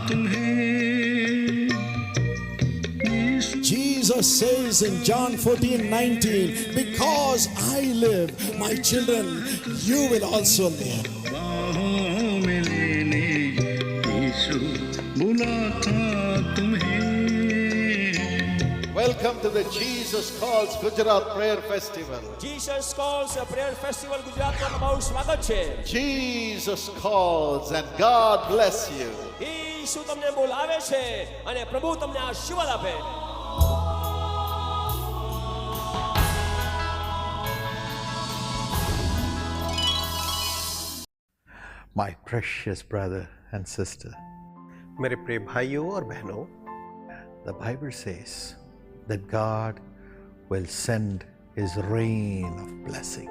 तुम्हें। Jesus says in John 14:19, because I live, my children, you will also live. बाहों में लेने यीशु बुलाता तुम्हें। Welcome to the Jesus Calls Gujarat Prayer Festival. Jesus Calls Prayer Festival ગુજરાતમાં તમારું સ્વાગત છે. Jesus calls and God bless you. ઈસુ તમને બોલાવે છે અને પ્રભુ તમને આશીર્વાદ આપે. My precious brother and sister, मेरे प्रिय भाइयों और बहनों, the Bible says that God will send His rain of blessing.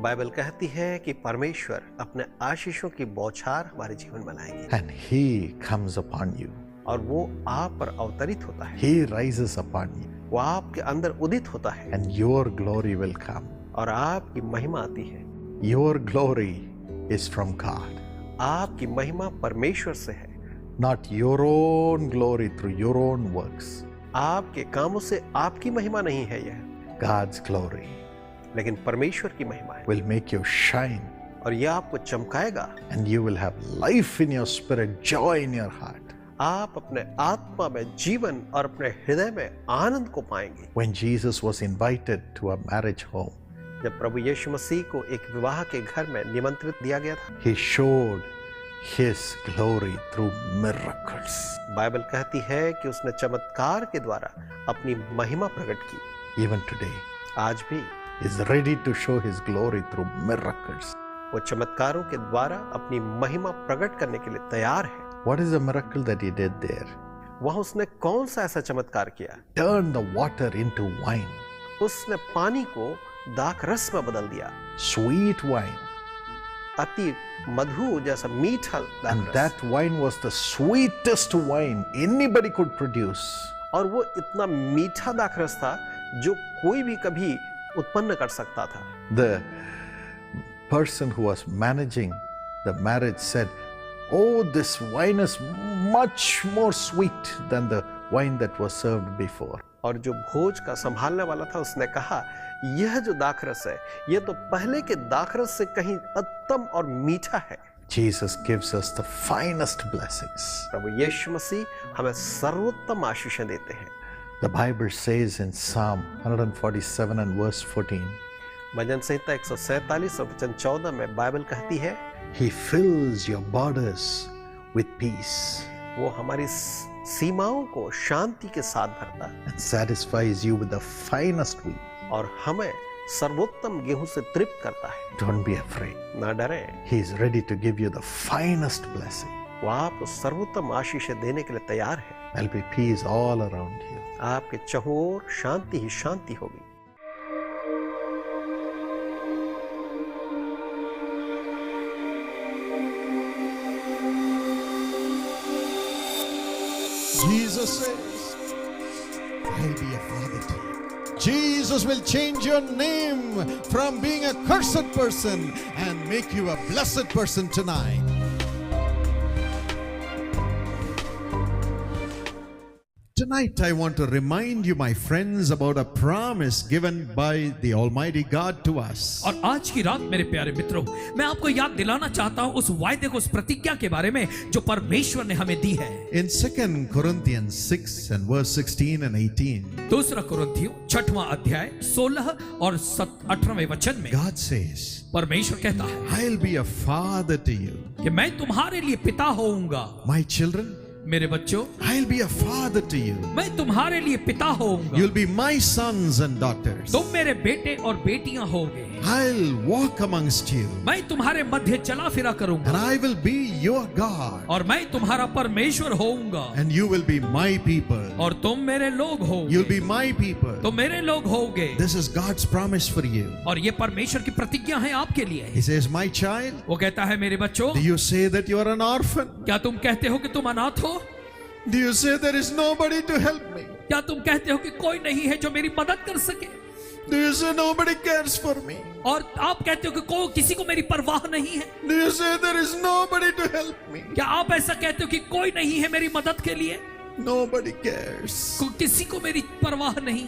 Bible कहती है कि परमेश्वर अपने आशीषों की बौछार हमारे जीवन में लाएंगे And He comes upon you. और वो आप पर अवतरित होता है, He rises upon you. वो आपके अंदर उदित होता है And your glory will come. और आपकी महिमा आती है. Your glory is from God. आपकी महिमा परमेश्वर से है, Not your own glory through your own works. आपके कामों से आपकी महिमा नहीं है यह, God's glory लेकिन परमेश्वर की महिमा है. will make you shine. और यह आपको चमकाएगा. And you will have life in your spirit, joy in your heart. आप अपने आत्मा में जीवन और अपने हृदय में आनंद को पाएंगे. When Jesus was invited to a marriage home, जब प्रभु यीशु मसीह को एक विवाह के घर में निमंत्रित दिया गया था, He showed His glory through miracles. Bible कहती है कि उसने चमत्कार के द्वारा अपनी महिमा प्रकट की. Even today, आज भी He is ready to show His glory through miracles. वो चमत्कारों के द्वारा अपनी महिमा प्रकट करने के लिए तैयार है. What is the miracle that He did there? वहां उसने कौन सा ऐसा चमत्कार किया? Turn the water into wine, उसने पानी को दाख रस में बदल दिया. sweet wine. अति मधुर जैसा मीठा दाख And रस. that wine was the sweetest wine anybody could produce. और वो इतना मीठा दाख रस था जो कोई भी कभी उत्पन्न कर सकता था. The person who was managing the marriage said, "Oh, this wine is much more sweet than the wine that was served before." और जो भोज का संभालने वाला था उसने कहा, यह जो दाखरस है यह तो पहले के दाखरस से कहीं उत्तम और मीठा है. Jesus gives us the finest blessings. प्रभु यीशु मसीह हमें सर्वोत्तम आशीषें देते हैं. The Bible says in Psalm 147 and verse 14, भजन संहिता 147 और वचन 14 में बाइबल कहती है, He fills your borders with peace वो हमारी सीमाओं को शांति के साथ भरता है and satisfies you with the finest wheat. और हमें सर्वोत्तम गेहूं से तृप्त करता है. Don't be afraid. ना डरें, He is ready to give you the finest blessing. वो आपको सर्वोत्तम आशीषें देने के लिए तैयार है. There'll be peace all around you. आपके चहुओर शांति ही शांति होगी. Jesus says, I'll be a father to you. Jesus will change your name from being a cursed person and make you a blessed person tonight. Tonight I want to remind you, my friends, about a promise given by the Almighty God to us. और आज की रात मेरे प्यारे मित्रों, मैं आपको याद दिलाना चाहता हूँ उस वायदे को, उस प्रतिज्ञा के बारे में जो परमेश्वर ने हमें दी है. In 2 Corinthians 6 and verse 16 and 18, दूसरा कुरिन्थियों 6वां अध्याय 16 और 18वें वचन में God says, परमेश्वर कहता है I'll be a father to you. कि मैं तुम्हारे लिए पिता होऊंगा. My children, मेरे बच्चों, I'll be a father to you. मैं तुम्हारे लिए पिता होऊंगा. You'll be my sons and daughters. तुम मेरे बेटे और बेटियां होगे. I'll walk amongst you. मैं तुम्हारे मध्य चला फिरा करूंगा. And I will be your God. और मैं तुम्हारा परमेश्वर होऊंगा. And you will be my people. और तुम मेरे लोग होगे. You'll be my people. तुम मेरे लोग होगे. This is God's promise for you. और ये परमेश्वर की प्रतिज्ञा है आपके लिए. He says, my child, वो कहता है मेरे बच्चों, do you say that you are an orphan? क्या तुम कहते हो कि तुम अनाथ हो? Do you say there is nobody to help me? क्या तुम कहते हो कि कोई नहीं है जो मेरी मदद कर सके? Do you say nobody cares for me? और आप कहते हो कि किसी को मेरी परवाह नहीं है। Do you say there is nobody to help me? क्या आप ऐसा कहते हो कि कोई नहीं है मेरी मदद के लिए? Nobody cares. किसी को मेरी परवाह नहीं।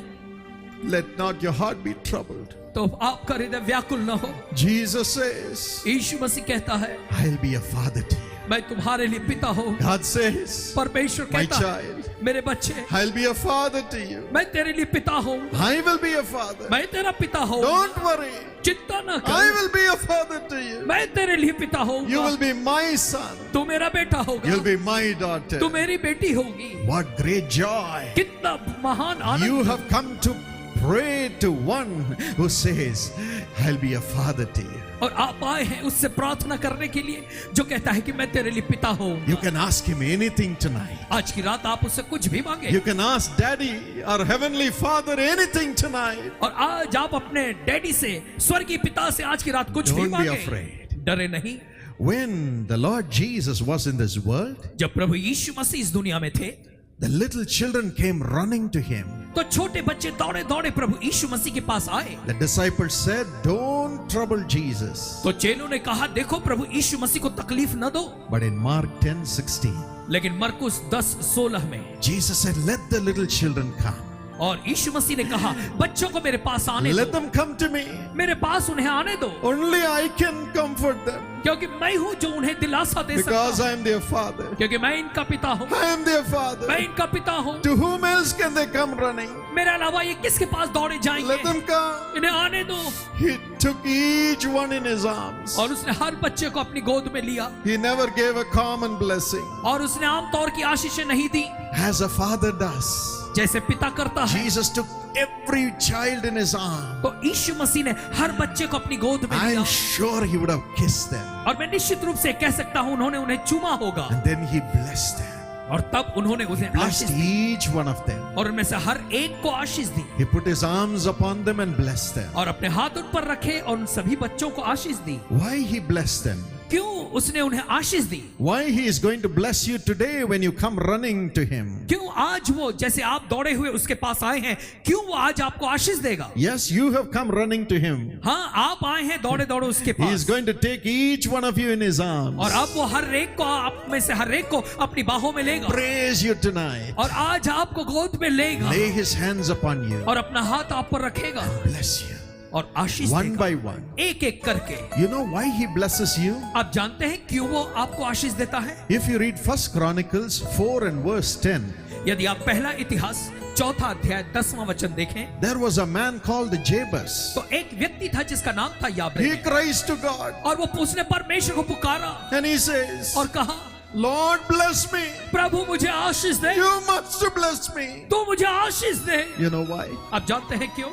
Let not your heart be troubled. तो आपका हृदय व्याकुल न हो। Jesus says, यीशु मसीह कहता है, I'll be a father to you. मैं तुम्हारे लिए पिता हूँ। God says, परमेश्वर my कहता है, child, मेरे बच्चे, I'll be a father to you. मैं तेरे लिए पिता हूँ। I will be a father. मैं तेरा पिता हूँ। Don't worry. चिंता न I कर। will be a father to you. मैं तेरे लिए पिता हूँ। You will be my son. तू मेरा बेटा होगा। You'll be my daughter. तू मेरी बेटी होगी। What great joy. कितना महान You Anand. have come to pray to one who says, I'll be a father to you. और आप आए हैं उससे प्रार्थना करने के लिए जो कहता है कि मैं तेरे लिए पिता हूँ। You can ask him anything tonight. आज की रात आप उससे कुछ भी मांगे। You can ask Daddy, our heavenly Father, anything tonight. और आज आप अपने डैडी से, स्वर्गीय पिता से आज की रात कुछ भी Don't be मांगे। afraid. डरे नहीं। When the Lord Jesus was in this world, जब प्रभु यीशु मसीह इस दुनिया में थे, the little children came running to him. तो छोटे बच्चे दौड़े दौड़े प्रभु यीशु मसीह के पास आए। The disciples said, Don't trouble Jesus. तो चेलों ने कहा, देखो प्रभु यीशु मसीह को तकलीफ न दो। But in Mark 10:16, लेकिन मरकुस 10:16 में Jesus said, Let the little children come. और यीशु मसीह ने कहा, बच्चों को मेरे पास आने Let दो। them come to me. मेरे पास उन्हें आने दो, Only I can comfort them क्योंकि मैं हूँ जो उन्हें दिलासा दे सकता because हूँ। I am their father. क्योंकि मैं इनका पिता हूँ। I am their father. मैं इनका पिता हूँ। To whom else can they come running? मेरे अलावा ये किसके पास दौड़े जाएंगे? Let them come. इन्हें आने दो। He took each one in his arms. और उसने हर बच्चे को अपनी गोद में लिया He never gave a common blessing और उसने आमतौर की आशीषें नहीं दी as a father does. जैसे पिता करता है। Jesus took every child in his arms. तो यीशु मसीह ने हर बच्चे को अपनी गोद में लिया I'm sure he would have kissed them. और मैं निश्चित रूप से कह सकता हूँ उन्होंने उन्हें चूमा होगा And then he blessed them. और तब उन्होंने उन्हें Blessed Ashish the each one of them. और उनमें से हर एक को आशीष दी He put his arms upon them and blessed them. और अपने हाथ उन पर रखे और उन सभी बच्चों को आशीष दी। Why he blessed them? क्यों उसने उन्हें आशीष दी? Why he is going to bless you today when you come running to him? क्यों आज वो जैसे आप दौड़े हुए उसके पास आए हैं, क्यों वो आज आपको आशीष देगा? Yes, you have come running to him. हाँ, आप आए हैं दौड़े दौड़े उसके He is pass going to take each one of you in his arms. और अब वो हर एक को, आप में से हर एक को अपनी बाहों में लेगा Praise you tonight. और आज आपको गोद में लेगा Lay his hands upon you. और अपना हाथ आप पर रखेगा Bless you. और आशीष One देगा by one. एक एक करके। You know why he blesses you? आप जानते हैं क्यों वो आपको आशीष देता है? If you read 1 Chronicles 4 and verse 10, यदि आप पहला इतिहास 4 अध्याय 10वां वचन देखें, there was a man called Jabez. तो एक व्यक्ति था जिसका नाम था He याबेस cries to God और वो उसने परमेश्वर को पुकारा and he says, और कहा, Lord bless me. प्रभु मुझे आशीष दे, You must bless me. तू मुझे आशीष दे। You know why? आप जानते हैं क्यों?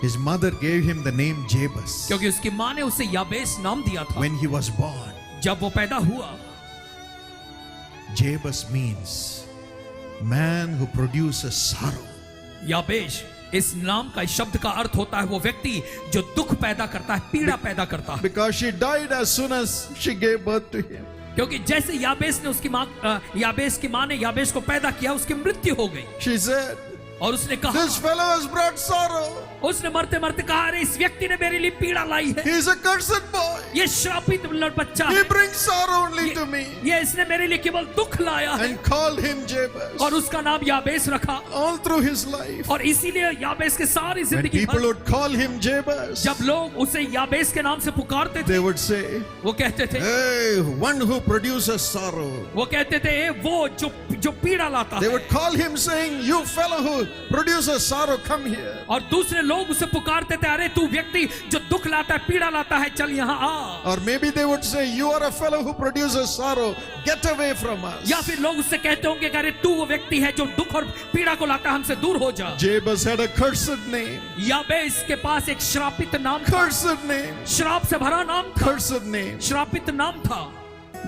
His mother gave him the name Jabez क्योंकि उसकी माँ ने उसे याबेस नाम दिया था when he was born. जब वो पैदा हुआ। Jabez means man who produces sorrow. याबेश इस नाम का, इस शब्द का अर्थ होता है वो व्यक्ति जो दुख पैदा करता है, पीड़ा पैदा करता है। Because she died as soon as she gave birth to him. क्योंकि जैसे याबेस ने उसकी माँ, याबेस की माँ ने याबेस को पैदा किया, उसकी मृत्यु हो गई She said, और उसने कहा, This fellow has brought sorrow. उसने मरते मरते कहा, अरे इस व्यक्ति ने मेरे लिए पीड़ा लाई है, He is a cursed boy. ये श्रापित बच्चा He है, brings sorrow only to me. ये इसने मेरे लिए केवल दुख लाया है। And called him Jabez. और उसका नाम याबेस रखा All through his life. और इसीलिए याबेस के सारी When जिंदगी people भर would call him Jabez, जब लोग उसे याबेस के नाम से पुकारते थे, they would say, वो कहते थे, Hey, one who produces sorrow. वो कहते थे वो जो पीड़ा लाता They है। would call him saying, You fellow who produces sorrow, come here. और दूसरे लोग उसे पुकारते थे, अरे तू व्यक्ति जो दुख लाता है, पीड़ा लाता है, चल यहाँ आ। Or maybe they would say, You are a fellow who produces sorrow, get away from us. या फिर लोग उससे कहते होंगे कि अरे तू वो व्यक्ति है जो दुख और पीड़ा को लाता है, हमसे दूर हो जा। Jabez had a cursed name. याबेस के पास एक श्रापित नाम था, Cursed name. श्राप से भरा नाम था, Cursed name. श्रापित नाम था।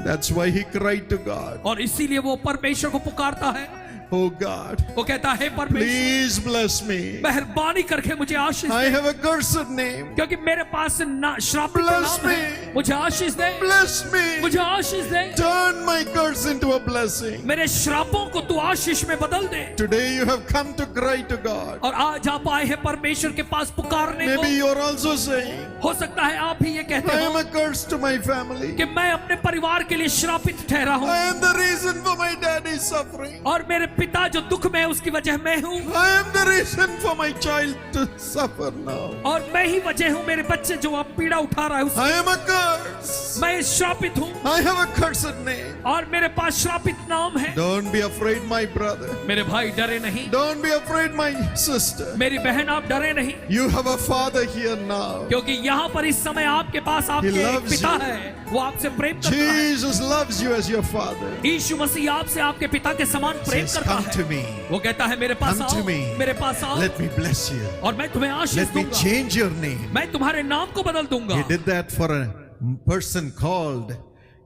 That's why he cried to God. और इसीलिए वो परमेश्वर को पुकारता है। Oh God, वो कहता है परमेश्वर please bless me. मेहरबानी करके मुझे आशीष I they, have a cursed name. क्योंकि मेरे पास ना श्रापित Bless नाम है। me. मुझे आशीष दे, Bless me. मुझे आशीष दे, Turn my curse into a blessing. मेरे श्रापों को तू आशीष में बदल दे। Today you have come to cry to God. और आज आप आए हैं परमेश्वर के पास पुकारने Maybe को। you're also saying, हो सकता है आप भी ये कहते I am हो a curse to my family. कि मैं अपने परिवार के लिए श्रापित ठहरा हूँ I am the reason for my daddy's suffering. और मेरे पिता जो दुख में है उसकी वजह मैं हूँ I am the reason for my child to suffer now. और मैं ही वजह हूँ मेरे बच्चे जो अब पीड़ा उठा रहा है I am a curse. मैं श्रापित हूँ I have a cursed name. और मेरे पास श्रापित नाम है। Don't be afraid, my brother. मेरे भाई डरे नहीं, Don't be afraid, my sister. मेरी बहन आप डरे नहीं, You have a father here now. क्योंकि यहाँ पर इस समय आपके पास आपके He एक loves पिता you. है, वो आपसे प्रेम करता है। Jesus loves you as your father. यीशु मसीह आपसे आपके पिता के समान प्रेम Says, करता come to है। me. वो कहता है मेरे पास Come आओ, to me. मेरे पास आओ Let me bless you. और मैं तुम्हें आशीष Let me दूंगा, change your name. मैं तुम्हारे नाम को बदल दूंगा। He did that for a person called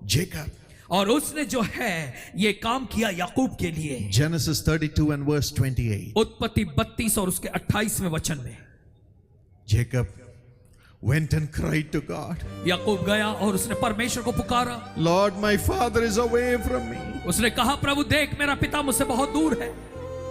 Jacob. और उसने जो है ये काम किया याकूब के लिए। Genesis 32 and verse 28. उत्पत्ति 32 और उसके 28वें वचन में Jacob went and cried to God. याकूब गया और उसने परमेश्वर को पुकारा। Lord, my father is away from me, उसने कहा प्रभु देख मेरा पिता मुझसे बहुत दूर है,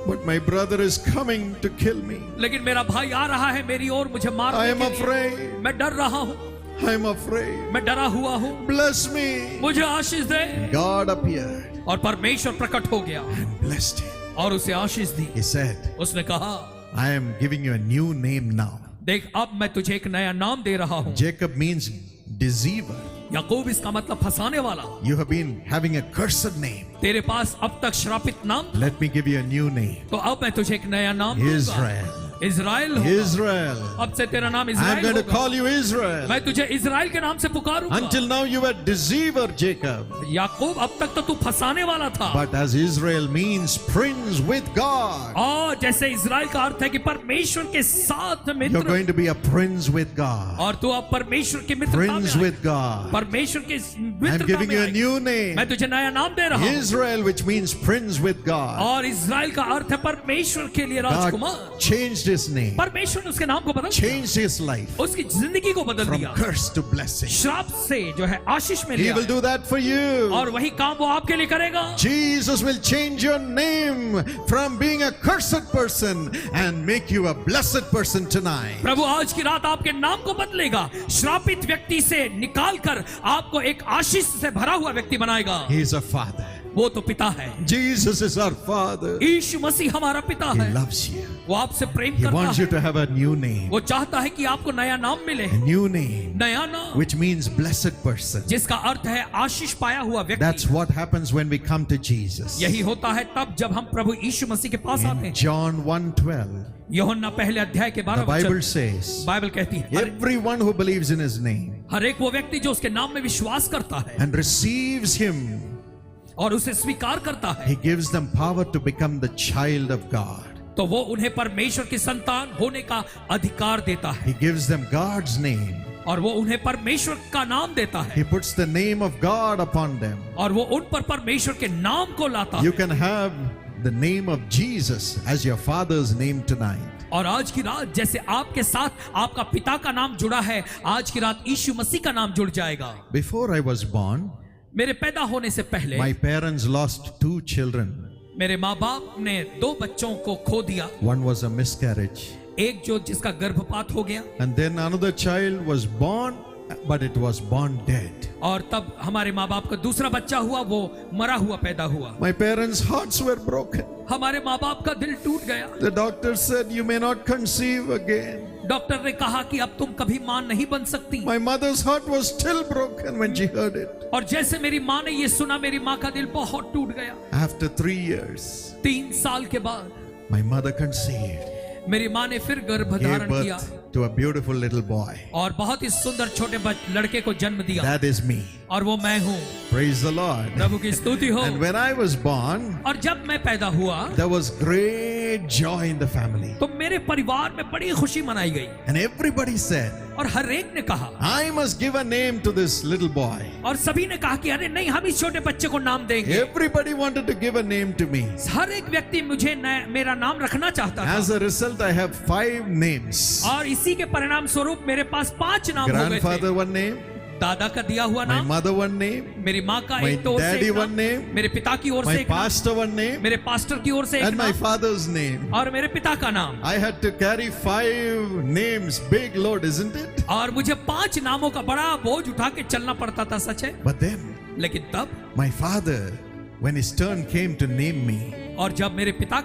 but my brother is coming to kill me. लेकिन मेरा भाई आ रहा है मेरी ओर मुझे I मारने am के लिए। afraid. मैं डर रहा हूँ, I am afraid. मैं डरा हुआ हूँ, Bless me. मुझे आशीष दे। God appeared और परमेश्वर प्रकट हो गया and blessed him. और उसे आशीष दी। He said, उसने कहा I am giving you a new name now. देख अब मैं तुझे एक नया नाम दे रहा हूँ। Jacob means deceiver. याकूब इसका मतलब फंसाने वाला। You have been having a cursed name. तेरे पास अब तक श्रापित नाम था, Let me give you a new name. तो अब मैं तुझे एक नया नाम दूंगा। Israel. इज़राइल होगा। Israel. अब से तेरा नाम I am Israel going to होगा। call you Israel. मैं तुझे इज़राइल के नाम से पुकारूंगा। Until now you were deceiver, Jacob. याकूब अब तक तो तू फंसाने वाला था। But as Israel means prince with God, और जैसे इज़राइल का अर्थ है कि परमेश्वर के साथ you're Mitra, going to be a prince with God. और तू अब परमेश्वर के मित्रता में Prince आएगा। with God. परमेश्वर के I'm मित्रता giving में you a आएगा। new name. मैं तुझे नया नाम दे रहा हूँ। Israel, which means prince with God. और इज़राइल का अर्थ है परमेश्वर के लिए राजकुमार। God changed his name, परमेश्वर ने उसके नाम को बदल दिया, changed his life उसकी जिंदगी को बदल from दिया, curse to blessing. श्राप से जो है आशीष में He लिया। will do that for you. और वही काम वो आपके लिए करेगा। Jesus will change your name from being a cursed person and make you a blessed person tonight. प्रभु आज की रात आपके नाम को बदलेगा, श्रापित व्यक्ति से निकालकर आपको एक आशीष से भरा हुआ व्यक्ति बनाएगा। He is a father. वो तो पिता है। Jesus is our father. यीशु मसीह हमारा पिता He है। loves you. वो आपसे प्रेम He करता wants you है। to have a new name. वो चाहता है कि आपको नया नाम मिले, A new name, नया नाम which means blessed person. जिसका अर्थ है आशीष पाया हुआ That's व्यक्ति। what happens when we come to Jesus. यही होता है तब जब हम प्रभु यीशु मसीह के पास आते In हैं। John 1:12, यूहन्ना पहले अध्याय के 12 the Bible वचन, says, बाइबल कहती है everyone who believes in his name हर एक वो व्यक्ति जो उसके नाम में विश्वास करता है and receives him, और उसे स्वीकार करता है, he gives them power to become the child of God. तो वो उन्हें परमेश्वर की संतान होने का अधिकार देता है, He gives them God's name. और वो उन्हें परमेश्वर का नाम देता है, He puts the name of God upon them. और वो उन पर परमेश्वर के नाम को लाता You है। can have the name of Jesus as your father's name tonight. और आज की रात जैसे आपके साथ आपका पिता का नाम जुड़ा है, आज की रात यीशु मसीह का नाम जुड़ जाएगा। Before I was born, मेरे पैदा होने से पहले my parents lost 2 children. मेरे माँ बाप ने 2 बच्चों को खो दिया, One was a miscarriage. एक जो जिसका गर्भपात हो गया, And then another child was born, but it was born dead. और तब हमारे माँ बाप का दूसरा बच्चा हुआ, वो मरा हुआ पैदा हुआ। My parents' hearts were broken. हमारे माँ बाप का दिल टूट गया। The doctor said, you may not conceive again. Doctor ने कहा कि अब तुम कभी मां नहीं बन सकती। My mother's heart was still broken when she heard it. और जैसे मेरी माँ ने ये सुना, मेरी माँ का दिल बहुत टूट गया। After 3 years, 3 साल के बाद my mother conceived, मेरी माँ ने फिर गर्भ gave धारण किया birth to a beautiful little boy. और बहुत ही सुंदर छोटे लड़के को जन्म दिया, That is me. और वो मैं हूँ। Praise the Lord. प्रभु की स्तुति हो। And when I was born, और जब मैं पैदा हुआ there was great joy in the family. तो मेरे परिवार में बड़ी खुशी मनाई गई, And everybody said, और हर एक ने कहा, I must give a name to this little boy. और सभी ने कहा कि अरे नहीं, हम इस छोटे बच्चे को नाम देंगे। Everybody wanted to give a name to me. हर एक व्यक्ति मुझे मेरा नाम रखना चाहता था। As a result, I have 5 names. और इसी के परिणाम स्वरूप मेरे पास 5 नाम हो गए थे। Grandfather one name, दादा का दिया हुआ my नाम, mother one name, मेरी माँ का my एक ओर से daddy एक one नाम, name, मेरे पिता की ओर से my एक नाम, pastor one name, मेरे पास्टर की ओर से एक and my नाम, father's name. और मेरे पिता का नाम। I had to carry 5 names. Big load, isn't it? और मुझे 5 नामों का बड़ा बोझ उठा के चलना पड़ता था, सच है। But then, लेकिन तब, my father, when his turn came to name me, और जब मेरे पिता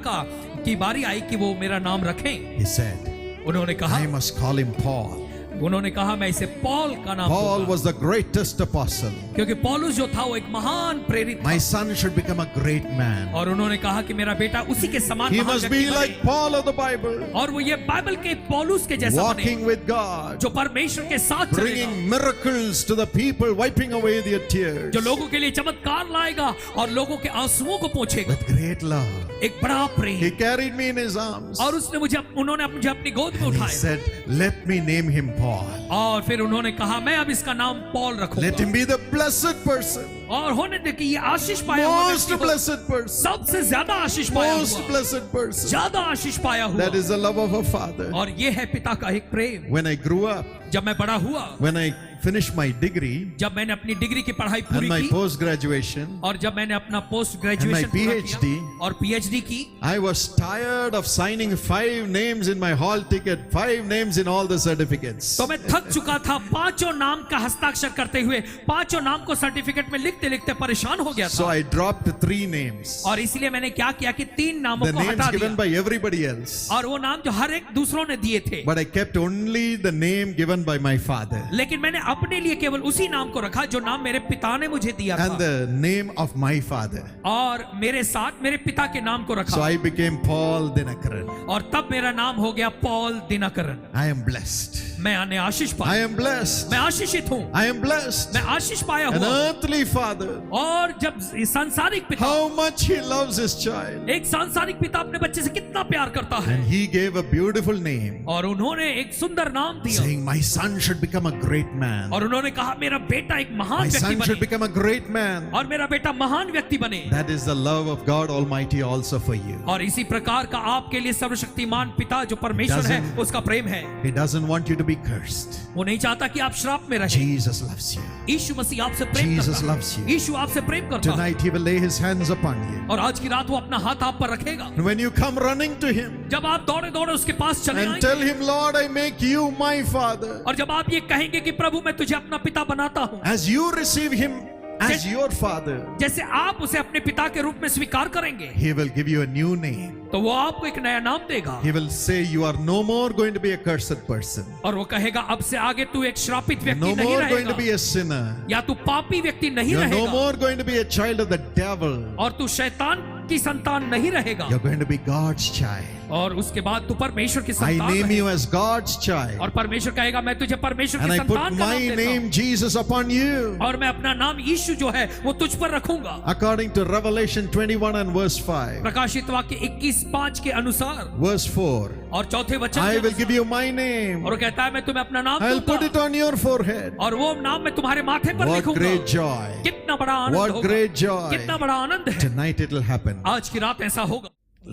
की बारी आई कि वो मेरा नाम रखें, he said, उन्होंने कहा, I must call him Paul. उन्होंने कहा मैं इसे पॉल का नाम Paul दूंगा। was the greatest apostle. क्योंकि पौलुस जो था वो एक महान प्रेरित My था, son should become a great man. और उन्होंने कहा कि मेरा बेटा उसी के समान He महान must व्यक्ति be बने। like Paul of the Bible, और वो ये बाइबल के पौलुस के जैसा बने, walking with God, जो परमेश्वर के साथ चलेगा, bringing miracles to the people, wiping away their tears जो लोगों के लिए चमत्कार लाएगा और लोगों के आंसुओं को पोंछेगा। with great love. एक बड़ा He Prem, carried me in his arms. और उसने उन्होंने मुझे अपनी गोद में And he उठाया, said, let me name him Paul. और फिर उन्होंने कहा मैं अब इसका नाम पॉल Let रखूंगा, him be the blessed person, और होने दे कि ये आशीष पाया हुआ most व्यक्ति हो, blessed person, सबसे ज्यादा आशीष पाया most हुआ, blessed person. ज्यादा आशीष पाया हुआ। That is the love of a father. और ये है पिता का एक प्रेम। When I grew up, जब मैं बड़ा हुआ, when I finished my degree जब मैंने अपनी डिग्री की पढ़ाई and पूरी my की, post graduation, और जब मैंने अपना post and graduation my PhD, और पीएचडी की, I was tired of signing 5 names in my hall ticket, 5 names in all the certificates. तो मैं थक चुका था 5 नाम का हस्ताक्षर करते हुए, 5 नाम को सर्टिफिकेट में लिखते लिखते परेशान हो गया So था। I dropped 3 names, और इसीलिए मैंने क्या किया कि 3 नामों the को names हटा given दिया, by everybody else. और वो नाम जो हर एक दूसरों ने दिए थे, But I kept only the name given by my father लेकिन मैंने अपने लिए केवल उसी नाम को रखा जो नाम मेरे पिता ने मुझे दिया and था, the name of my father. और मेरे साथ मेरे पिता के नाम को So रखा, I became Paul Dinakaran. और तब मेरा नाम हो गया Paul Dinakaran. I am blessed. मैं आशीष I पाया, am blessed. मैं आशीषित हूँ, I am blessed. मैं आशीष पाया An हुआ। earthly father. और जब सांसारिक पिता, How much he loves his child. एक सांसारिक पिता अपने बच्चे से कितना प्यार करता है, And he gave a beautiful name, और उन्होंने एक सुंदर नाम दिया, saying, my son should become a great man. और उन्होंने कहा मेरा बेटा एक महान My व्यक्ति son should बने, become a great man. और मेरा बेटा महान व्यक्ति बने। That is the love of God Almighty also for you. और इसी प्रकार का आपके लिए सर्वशक्तिमान पिता जो परमेश्वर है Doesn't- उसका प्रेम है। He doesn't want you to be cursed. वो नहीं चाहता कि आप श्राप में रहें। Jesus loves you. यीशु मसीह आपसे प्रेम Jesus करता loves है, you. यीशु आपसे प्रेम करता है, Tonight he will lay his hands upon you. और आज की रात वो अपना हाथ आप पर रखेगा। And when you come running to him जब आप दौड़े दौड़े उसके पास चले and आएंगे, tell him, Lord, I make you my father. और जब आप ये कहेंगे कि प्रभु मैं तुझे अपना पिता बनाता हूँ, As you receive him as your father, जैसे आप उसे अपने पिता के रूप में स्वीकार करेंगे, he will give you a new name. तो वो आपको एक नया नाम देगा, He will say, you are no more going to be a cursed person. और वो कहेगा अब से आगे तू एक श्रापित व्यक्ति No नहीं more going to रहेगा, be a sinner. या तू पापी व्यक्ति नहीं You're no रहेगा, more going to be a child of the devil. और तू शैतान की संतान नहीं रहेगा, You're going to be God's child. और उसके बाद तू परमेश्वर की I संतान name you रहेगा। as God's child. और परमेश्वर कहेगा मैं तुझे परमेश्वर And की I put संतान का my नाम देता name, हूं, Jesus, upon you. और मैं अपना नाम यीशु जो है वो तुझ पर रखूंगा। According to Revelation 21 and verse 5. प्रकाशित वाक्य 21:5 के अनुसार Verse 4. और चौथे वचन I के will give you my name. और वो कहता है मैं तुम्हें अपना नाम I'll put it दूंगा, on your forehead. और वो नाम मैं तुम्हारे माथे पर What लिखूंगा। great joy. कितना बड़ा आनंद What होगा, great joy. कितना बड़ा आनंद है। Tonight it will happen. आज की रात ऐसा होगा।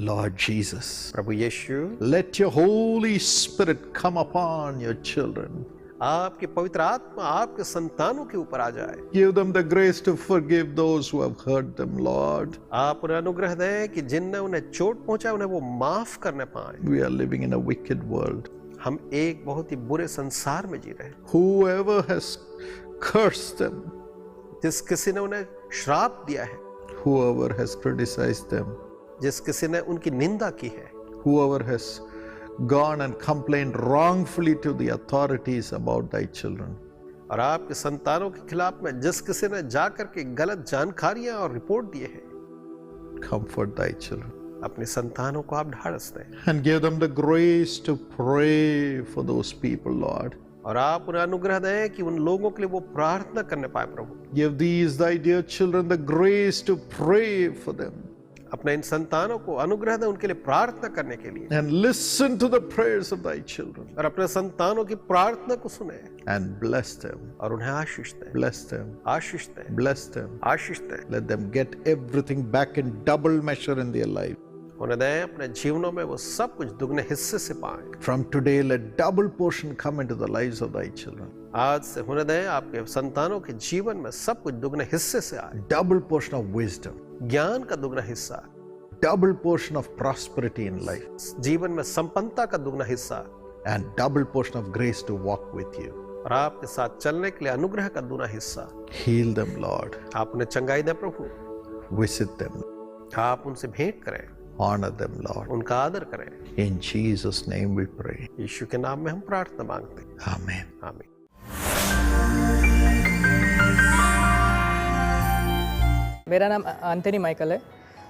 Lord Jesus, Prabhu Yeshu, let your Holy Spirit come upon your children. आपके पवित्र आत्मा आपके संतानों के ऊपर आ जाए। Give them the grace to forgive those who have hurt them, Lord. आप उन्हें अनुग्रह दें कि जिनने उन्हें चोट पहुंचा उन्हें वो माफ करने पाए। We are living in a wicked world. हम एक बहुत ही बुरे संसार में जी रहे हैं। Whoever has cursed them, जिस किसी ने उन्हें श्राप दिया है, whoever has criticized them, जिस किसी ने उनकी निंदा की है, whoever has gone and complained wrongfully to the authorities about thy children, और आपके संतानों के खिलाफ में जिस किसी ने जाकर के गलत जानकारियां और रिपोर्ट दिए हैं, comfort thy children अपने संतानों को आप ढाढ़स दें and give them the grace to pray for those people, Lord. और आप उन्हें अनुग्रह दें कि उन लोगों के लिए वो प्रार्थना करने पाए। प्रभु, Give these thy dear children the grace to pray for them. अपने इन संतानों को अनुग्रह दे उनके लिए प्रार्थना करने के लिए, and listen to the prayers of thy children और अपने संतानों की प्रार्थना को सुने and bless them, और उन्हें आशीष दे, bless them, Ashish they, bless them. Ashish they. Let them get everything back in double measure in their life. उन्हें दे अपने जीवनों में वो सब कुछ दुगने हिस्से से पाएं। From today, let double portion come into the lives of thy children. आज से होने दें आपके संतानों के जीवन में सब कुछ दुगने हिस्से से आए। Double portion of wisdom, ज्ञान का दुगना हिस्सा, double portion of prosperity in life, जीवन में संपन्नता का दुगना हिस्सा, and double portion of grace to walk with you. और आपके साथ चलने के लिए अनुग्रह का दुगना हिस्सा। Heal them, Lord. आप उन्हें चंगाई दें प्रभु, Visit them. आप उनसे भेंट करें, Honor them, Lord. उनका आदर करें। In Jesus' name we pray. यीशु के नाम में हम प्रार्थना मांगते हैं। Amen. आमीन। मेरा नाम एंथनी माइकल है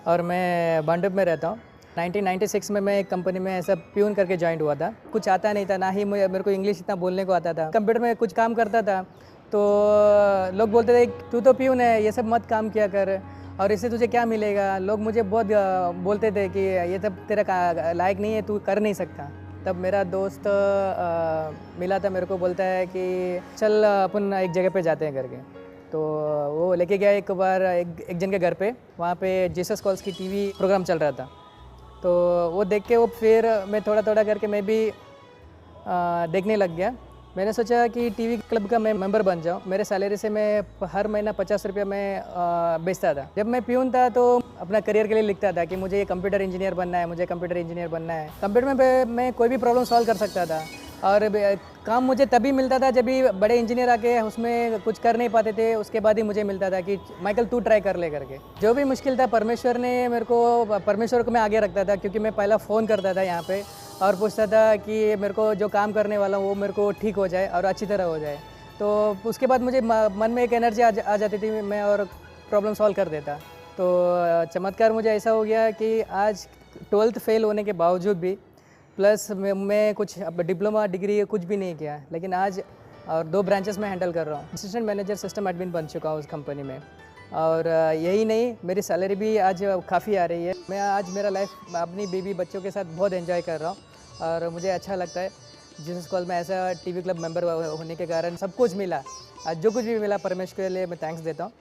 और मैं बांडुप में रहता हूँ। 1996 में मैं एक कंपनी में ऐसा प्यून करके ज्वाइन हुआ था। कुछ आता नहीं था, ना ही मेरे को इंग्लिश इतना बोलने को आता था। कंप्यूटर में कुछ काम करता था तो लोग बोलते थे तू तो प्यून है, ये सब मत काम किया कर और इससे तुझे क्या मिलेगा। लोग मुझे बहुत बोलते थे कि ये सब तेरा लायक नहीं है, तू कर नहीं सकता। तब मेरा दोस्त मिला था मेरे को, बोलता है कि चल अपन एक जगह पे जाते हैं करके। तो वो लेके गया एक बार एक जन के घर पे, वहाँ पे जीसस कॉल्स की टीवी प्रोग्राम चल रहा था। तो वो देख के वो फिर मैं थोड़ा थोड़ा करके मैं भी देखने लग गया। मैंने सोचा कि टीवी क्लब का मैं मेंबर बन जाऊँ। मेरे सैलरी से मैं हर महीना 50 रुपया मैं बेचता था। जब मैं प्यून था तो अपना करियर के लिए लिखता था कि मुझे ये कंप्यूटर इंजीनियर बनना है, मुझे कंप्यूटर इंजीनियर बनना है। कंप्यूटर में मैं कोई भी प्रॉब्लम सॉल्व कर सकता था और काम मुझे तभी मिलता था जब भी बड़े इंजीनियर आके उसमें कुछ कर नहीं पाते थे, उसके बाद ही मुझे मिलता था कि माइकल तू ट्राई कर ले करके। जो भी मुश्किल था परमेश्वर को मैं आगे रखता था, क्योंकि मैं पहला फ़ोन करता था यहाँ पे और पूछता था कि मेरे को जो काम करने वाला हूँ वो मेरे को ठीक हो जाए और अच्छी तरह हो जाए। तो उसके बाद मुझे मन में एक एनर्जी आ जाती थी, मैं और प्रॉब्लम सॉल्व कर देता। तो चमत्कार मुझे ऐसा हो गया कि आज 12th फेल होने के बावजूद भी प्लस मैं कुछ डिप्लोमा डिग्री कुछ भी नहीं किया, लेकिन आज और 2 ब्रांचेस में हैंडल कर रहा हूँ। असिस्टेंट मैनेजर सिस्टम एडमिन बन चुका हूँ उस कंपनी में। और यही नहीं, मेरी सैलरी भी आज काफ़ी आ रही है। मैं आज मेरा लाइफ अपनी बीवी बच्चों के साथ बहुत एंजॉय कर रहा हूँ और मुझे अच्छा लगता है। जीसस कॉल में ऐसा टीवी क्लब मेंबर होने के कारण सब कुछ मिला। आज जो कुछ भी मिला परमेश्वर के लिए मैं थैंक्स देता हूँ।